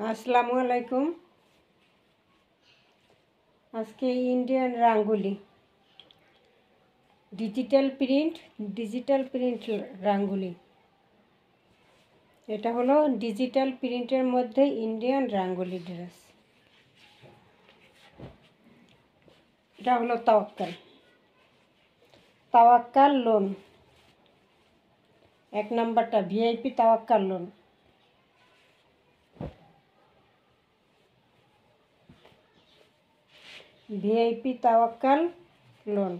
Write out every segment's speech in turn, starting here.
আসসালামু আলাইকুম। আজকে ইন্ডিয়ান রাঙ্গুলি ডিজিটাল প্রিন্ট রাঙ্গুলি। এটা হলো ডিজিটাল প্রিন্টের মধ্যে ইন্ডিয়ান রাঙ্গুলি ড্রেস। এটা হলো তাওয়াক্কাল লোন। 1 নাম্বারটা VIP Tawakkal lawn. VIP Tawakkal lawn.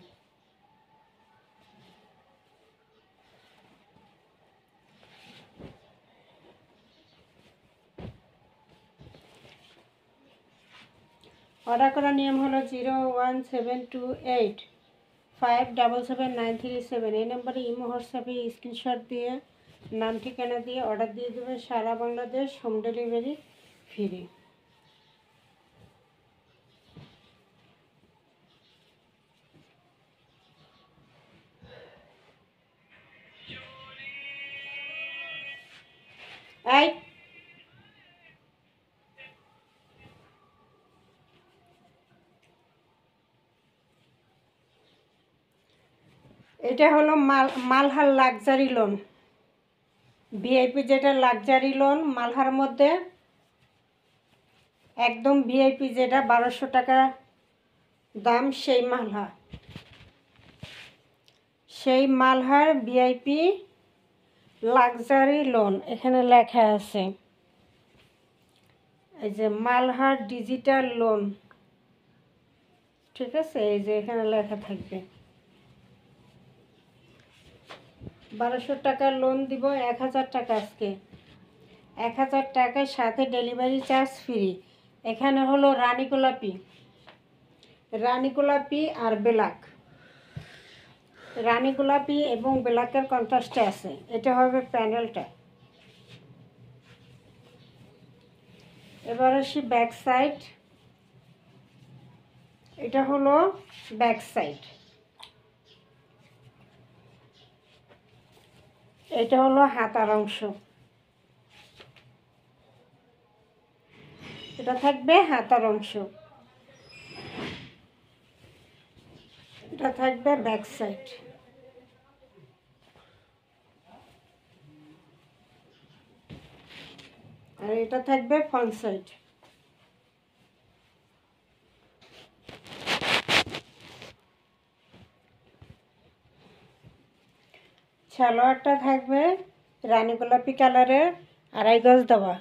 Order করার নিয়ম হলো 01728577937। এই নম্বরে ইমো হোয়াটসঅ্যাপে স্ক্রিনশট দিয়ে নাম ঠিকানা দিয়ে অর্ডার দিয়ে দেবেন। সারা বাংলাদেশ হোম ডেলিভারি ফ্রি। এটা হলো মালহার লাক্সারি লোন। ভিআইপি যেটা লাক্সারি লোন মালহার মধ্যে একদম ভিআইপি যেটা 1200 টাকা দাম, সেই মালহার ভিআইপি লাক্সারি লোন। এখানে লেখা আছে এই যে মালহার ডিজিটাল লোন, ঠিক আছে? এই যে এখানে লেখা থাকবে 1200 টাকার লোন দিব, 1000 টাকা আজকে 1000 টাকার সাথে ডেলিভারি চার্জ ফ্রি। এখানে হলো রানী গোলাপি আর ব্ল্যাক, রানী গোলাপি এবং ব্ল্যাকের কন্ট্রাস্টে আছে। এটা হবে প্যানেলটা। এবার আসি ব্যাক সাইড। এটা হলো ব্যাক সাইড। এটা হলো হাতার অংশ। এটা থাকবে হাতার অংশ, এটা থাকবে ব্যাক সাইড। আর এটা থাকবে ফ্রন্ট সাইড। সালোয়ারটা থাকবে রানী গোলাপি কালারের, 2.5 গজ দেওয়া।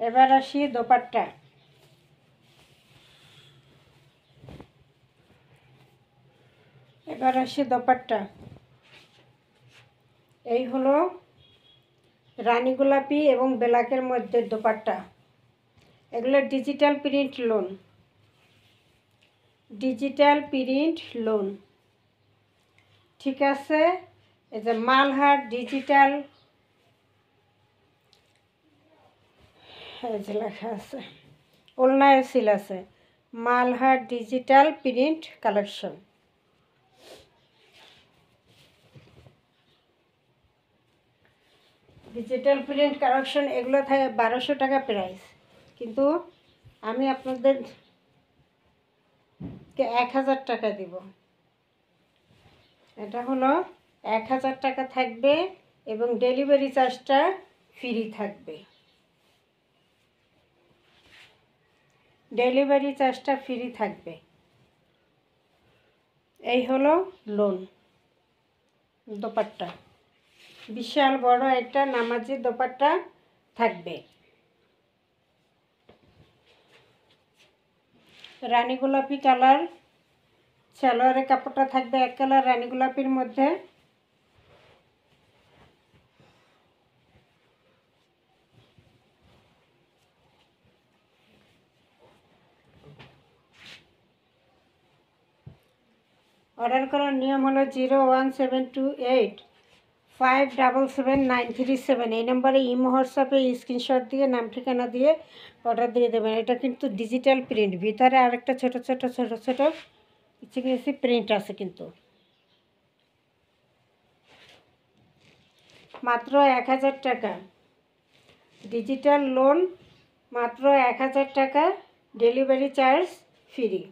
এবার আসি দোপাট্টা। এই হলো রানী গোলাপি এবং ব্ল্যাকের মধ্যে দোপাট্টা। এগুলো ডিজিটাল প্রিন্ট লোন, ঠিক আছে? এই যে মালহার ডিজিটাল, এই যে লেখা আছে ওলনায় সিল আছে Malhar digital print collection. Digital print collection এগুলো থাকে 1200 টাকা প্রাইস, কিন্তু আমি আপনাদেরকে 1000 টাকা দিব। এটা হলো 1000 টাকা থাকবে এবং ডেলিভারি চার্জটা ফ্রি থাকবে। এই হলো লোন দোপাট্টা। বিশাল বড় একটা নামাজি দোপাট্টা থাকবে। রানী গোলাপি কালার সালোয়ারের কাপড়টা থাকবে এক কালার রানী গোলাপির মধ্যে। অর্ডার করার নিয়ম হলো 01728577937। এই নম্বরে ইমো হোয়াটসঅ্যাপে স্ক্রিনশট দিয়ে নাম ঠিকানা দিয়ে অর্ডার দিয়ে দেবেন। এটা কিন্তু ডিজিটাল প্রিন্ট, ভিতরে আরেকটা ছোট ছোট কিছু প্রিন্ট আছে। কিন্তু মাত্র 1000 টাকা ডিজিটাল লোন মাত্র 1000 টাকা, ডেলিভারি চার্জ ফ্রি।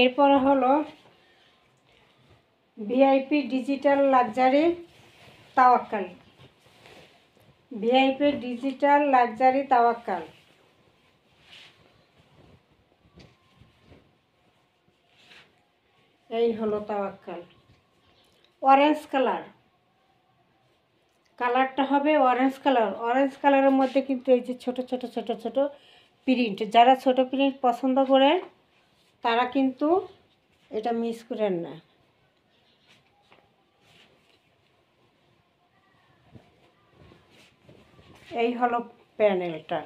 এরপর হলো VIP digital luxury Tawakkal. VIP digital luxury Tawakkal. এই হলো তাওয়াক্কাল, অরেঞ্জ কালার। কালারটা হবে অরেঞ্জ কালার। অরেঞ্জ কালারের মধ্যে কিন্তু এই যে ছোট ছোট ছোট ছোট প্রিন্ট, যারা ছোট প্রিন্ট পছন্দ করেন তারা কিন্তু এটা মিস করেন না। এই হলো প্যানেলটা,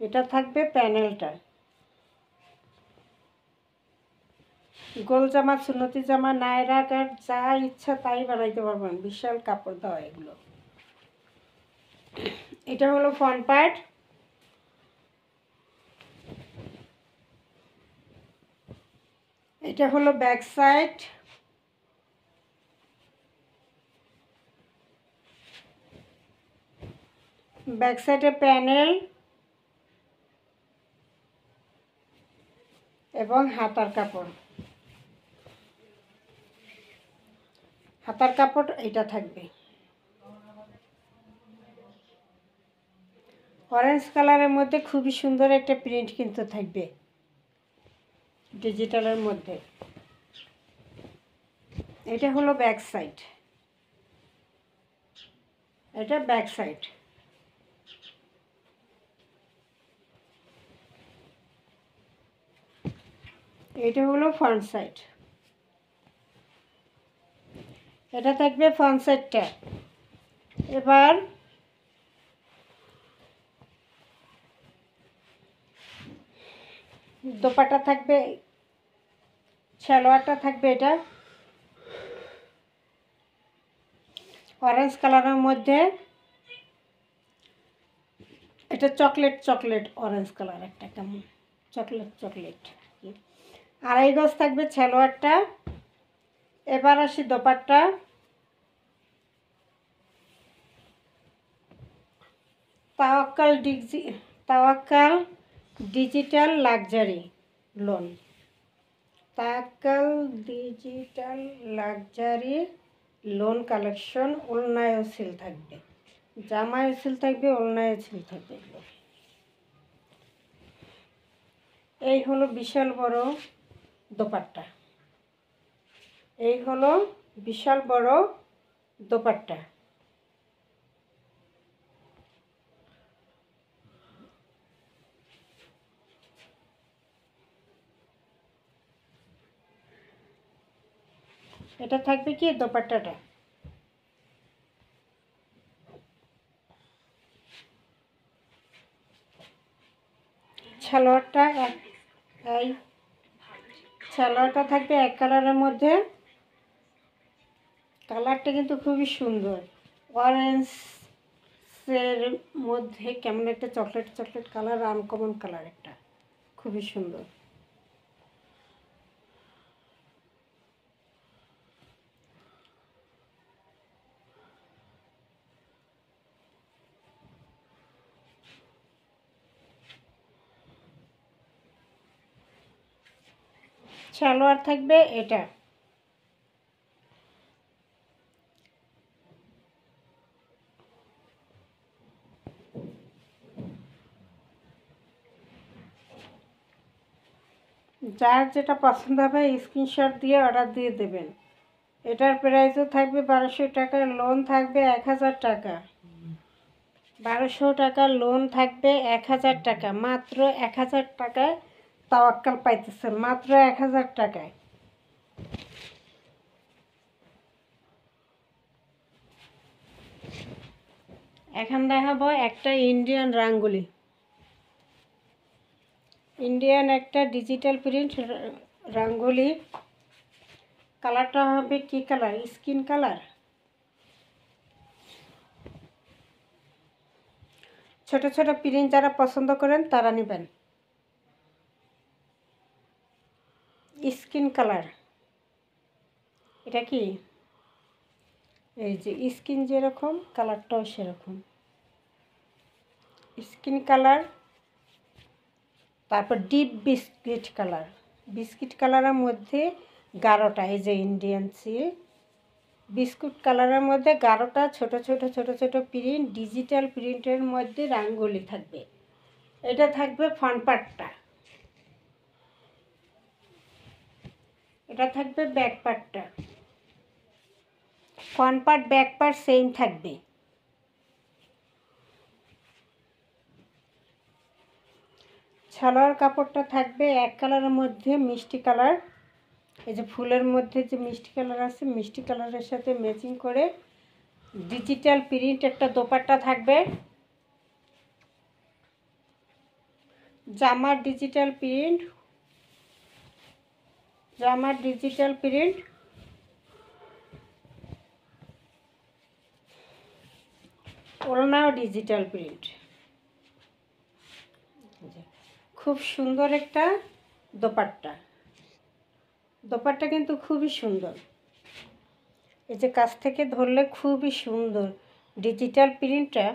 এটা থাকবে প্যানেলটা। গোল জামা, সুন্নতি জামা, নায়রা কাট, যা ইচ্ছা তাই বানাইতে পারবেন। বিশাল কাপড় দেওয়া এগুলো। এটা হলো ফ্রন্ট পার্ট। এটা হলো ব্যাক সাইড। ব্যাক সাইডে প্যানেল এবং হাতার কাপড়। হাতার কাপড় এটা থাকবে অরেঞ্জ কালারের মধ্যে। খুবই সুন্দর একটা প্রিন্ট কিন্তু থাকবে ডিজিটালের মধ্যে। এটা হলো ব্যাক সাইড, এটা ব্যাক সাইড। এটা হলো ফ্রন্ট সাইড। এটা থাকবে ফ্রন্ট সাইডটা। এবার দোপাট্টা থাকবে, সালোয়ারটা থাকবে এটা অরেঞ্জ কালারের মধ্যে। এটা চকলেট চকলেট অরেঞ্জ কালার, একটা কেমন চকলেট চকলেট। 2.5 গজ থাকবে সালোয়ারটা। এবার আসি dupatta. Tawakkal digital luxury lawn. Tawakkal digital luxury lawn collection. ওলনায়ও সিল থাকবে, জামায় সিল থাকবে, ওলনায়ও সিল থাকবে। এই হলো বিশাল বড় দোপাট্টা। এই হলো বিশাল বড় দোপাট্টা। এটা থাকবে কি দোপাট্টাটা। সালোয়ারটা এই সালোয়ারটা থাকবে এক কালারের মধ্যে। কালারটা কিন্তু খুবই সুন্দর, অরেঞ্জের মধ্যে কেমন একটা chocolate chocolate colour, uncommon colour একটা, খুবই সুন্দর। সালোয়ার থাকবে এটা। যার যেটা পছন্দ হবে স্ক্রিনশট দিয়ে অর্ডার দিয়ে দেবেন। এটার প্রাইসও থাকবে 1200 টাকা, লোন থাকবে 1000 টাকা। 1200 টাকা লোন থাকবে 1000 টাকা। মাত্র 1000 টাকায় তাওয়াক্কাল পাইতেছেন, মাত্র 1000 টাকায়। এখন দেখাবো একটা ইন্ডিয়ান রাঙ্গুলি। ইন্ডিয়ান একটা ডিজিটাল প্রিন্ট রাঙ্গুলি। কালারটা হবে কি কালার? Skin colour. ছোট ছোট প্রিন্ট যারা পছন্দ করেন তারা নেবেন। স্কিন কালার, এটা কি এই যে স্কিন যেরকম কালারটাও সেরকম স্কিন কালার। তারপর ডিপ বিস্কিট কালার, বিস্কিট কালারের মধ্যে 11টা, এই যে ইন্ডিয়ান সিল্ক বিস্কুট কালারের মধ্যে 11টা ছোট ছোট ছোট ছোট প্রিন্ট, ডিজিটাল প্রিন্টের মধ্যে রাঙ্গুলি থাকবে। এটা থাকবে ফ্রন্ট পার্টটা, এটা থাকবে ব্যাক পার্টটা। Front part back part same থাকবে। সালোয়ার কাপড়টা থাকবে এক কালারের মধ্যে মিষ্টি কালার, এই যে ফুলের মধ্যে যে মিষ্টি কালার আছে মিষ্টি কালারের সাথে ম্যাচিং করে ডিজিটাল প্রিন্ট একটা দোপাট্টা থাকবে। জামার ডিজিটাল প্রিন্ট, জামার ডিজিটাল প্রিন্ট, ওড়নাও ডিজিটাল প্রিন্ট। খুব সুন্দর একটা দোপাট্টা, দোপাট্টা কিন্তু খুবই সুন্দর। এই যে কাছ থেকে ধরলে খুবই সুন্দর ডিজিটাল প্রিন্টটা,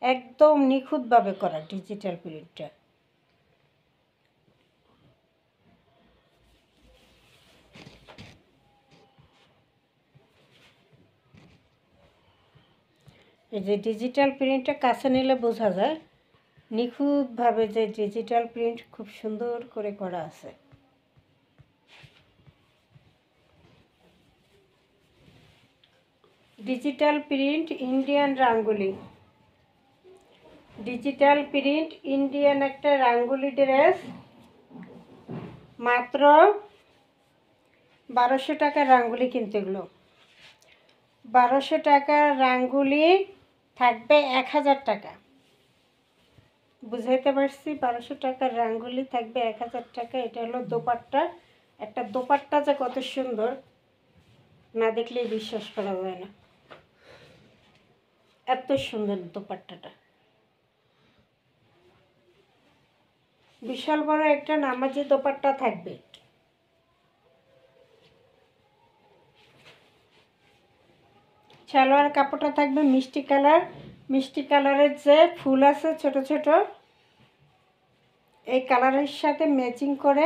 একদম নিখুঁতভাবে করা ডিজিটাল প্রিন্টটা। এই যে ডিজিটাল প্রিন্টটা কাছে নিলে বোঝা যায় নিখুঁতভাবে যে ডিজিটাল প্রিন্ট খুব সুন্দর করে করা আছে। Digital print Indian rangoli, digital print Indian একটা রাঙ্গুলি ড্রেস, মাত্র 1200 টাকার রাঙ্গুলি কিনতে। এগুলো 1200 টাকার রাঙ্গুলি থাকবে 1000 টাকা। বুঝাইতে পারছি? 1200 টাকার রাঙ্গুলি থাকবে 1000 টাকা। এটা হলো দোপাট্টা, একটা দোপাট্টা যে কত সুন্দর না দেখলেই বিশ্বাস করা যায় না, এত সুন্দর দোপাট্টাটা। বিশাল বড় একটা নামাজি দোপাট্টা থাকবে। সালোয়ার কাপড়টা থাকবে মিষ্টি কালার, মিষ্টি কালারের যে ফুল আছে ছোট ছোট, এই কালারের সাথে ম্যাচিং করে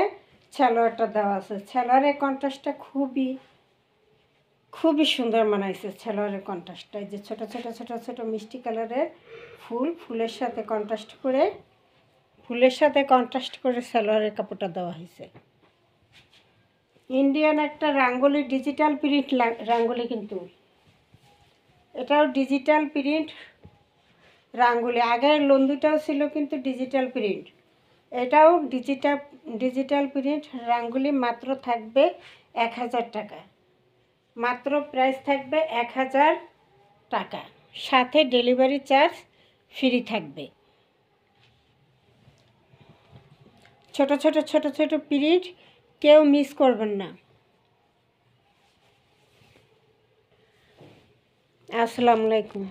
সালোয়ারটা দেওয়া আছে। সালোয়ারের কন্ট্রাস্টটা খুবই খুবই সুন্দর মানাইছে। সালোয়ারের কন্ট্রাস্টটা এই যে ছোট ছোট ছোট ছোট মিষ্টি কালারের ফুল, ফুলের সাথে কন্ট্রাস্ট করে, ফুলের সাথে কন্ট্রাস্ট করে সালোয়ারের কাপড়টা দেওয়া হয়েছে। ইন্ডিয়ান একটা রাঙ্গুলি ডিজিটাল প্রিন্ট রাঙ্গুলি, কিন্তু এটাও ডিজিটাল প্রিন্ট রাঙ্গুলি। আগের লন্ডুটাও ছিল কিন্তু ডিজিটাল প্রিন্ট, এটাও ডিজিটাল প্রিন্ট রাঙ্গুলি। মাত্র থাকবে 1000 টাকা, মাত্র প্রাইস থাকবে 1000 টাকা, সাথে ডেলিভারি চার্জ ফ্রি থাকবে। ছোট ছোট ছোট ছোট প্রিন্ট কেউ মিস করবেন না। আসসালামু আলাইকুম।